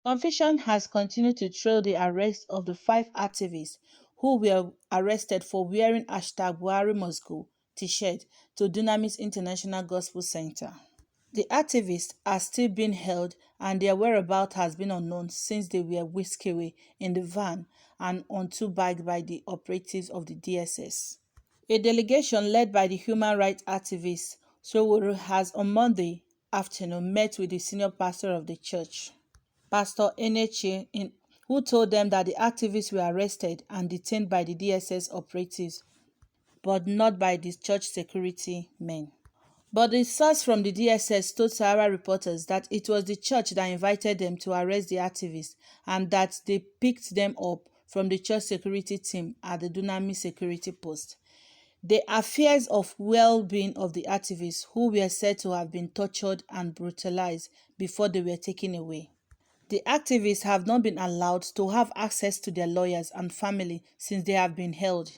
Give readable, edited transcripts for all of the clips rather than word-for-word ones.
Confusion has continued to trail the arrest of the five activists who were arrested for wearing #buharimustgo t-shirt to Dunamis International Gospel Center. The activists are still being held and their whereabouts has been unknown since they were whisked away in the van and on two bikes by the operatives of the DSS. A delegation led by the human rights activist Sowore has on Monday afternoon met with the senior pastor of the church, Pastor Enenche, who told them that the activists were arrested and detained by the DSS operatives, but not by the church security men. But the source from the DSS told Sahara reporters that it was the church that invited them to arrest the activists and that they picked them up from the church security team at the Dunami security post. The affairs of well-being of the activists who were said to have been tortured and brutalized before they were taken away. The activists have not been allowed to have access to their lawyers and family since they have been held.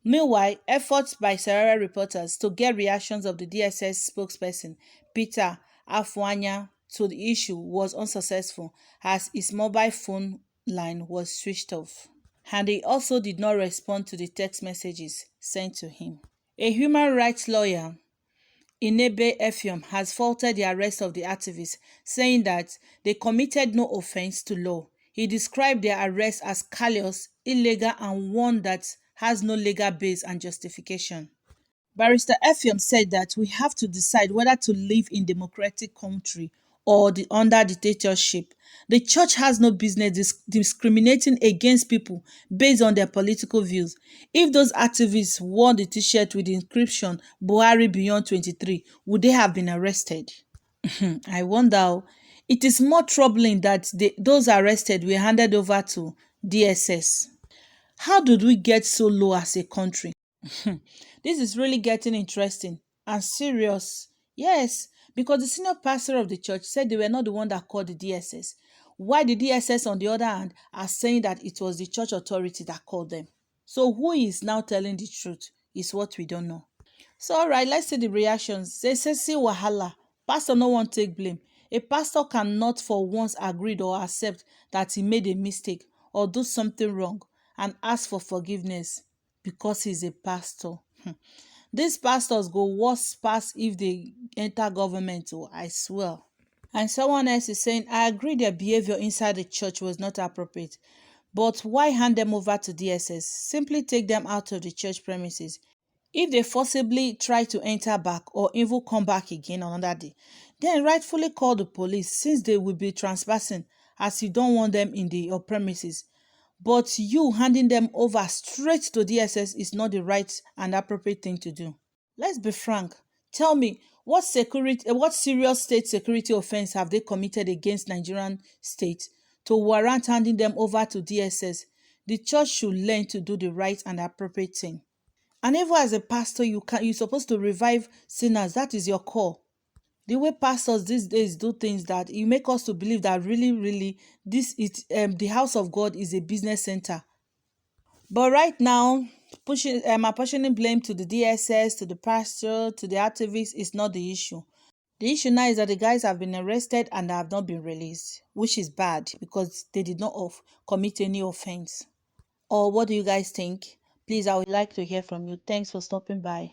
Meanwhile, efforts by Sahara reporters to get reactions of the DSS spokesperson, Peter Afwanya, to the issue was unsuccessful as his mobile phone line was switched off. And he also did not respond to the text messages sent to him. A human rights lawyer, Enenche, has faulted the arrest of the activists, saying that they committed no offense to law. He described their arrest as callous, illegal, and one that has no legal base and justification. Barrister Effiong said that we have to decide whether to live in democratic country or under dictatorship. The church has no business discriminating against people based on their political views. If those activists wore the t-shirt with the inscription Buhari Beyond 23, would they have been arrested? I wonder. It is more troubling that those arrested were handed over to DSS. How did we get so low as a country? This is really getting interesting and serious. Yes, because the senior pastor of the church said they were not the one that called the DSS. Why the DSS, on the other hand, are saying that it was the church authority that called them. So who is now telling the truth is what we don't know. So all right, let's see the reactions. They say, see wahala. Pastor no one take blame. A pastor cannot for once agree or accept that he made a mistake or do something wrong and ask for forgiveness because he's a pastor. These pastors go worse pass if they enter government, oh, I swear. And someone else is saying, I agree their behavior inside the church was not appropriate. But why hand them over to DSS? Simply take them out of the church premises. If they forcibly try to enter back or even come back again another day, then rightfully call the police since they will be trespassing as you don't want them in your premises. But you handing them over straight to DSS is not the right and appropriate thing to do. Let's be frank. Tell me, what serious state security offense have they committed against Nigerian state to warrant handing them over to DSS? The church should learn to do the right and appropriate thing. And even as a pastor, you're supposed to revive sinners. That is your call. The way pastors these days do things that you make us to believe that really, really, the house of God is a business center. But right now, apportioning blame to the DSS, to the pastor, to the activists is not the issue. The issue now is that the guys have been arrested and have not been released, which is bad because they did not commit any offense. Or what do you guys think? Please, I would like to hear from you. Thanks for stopping by.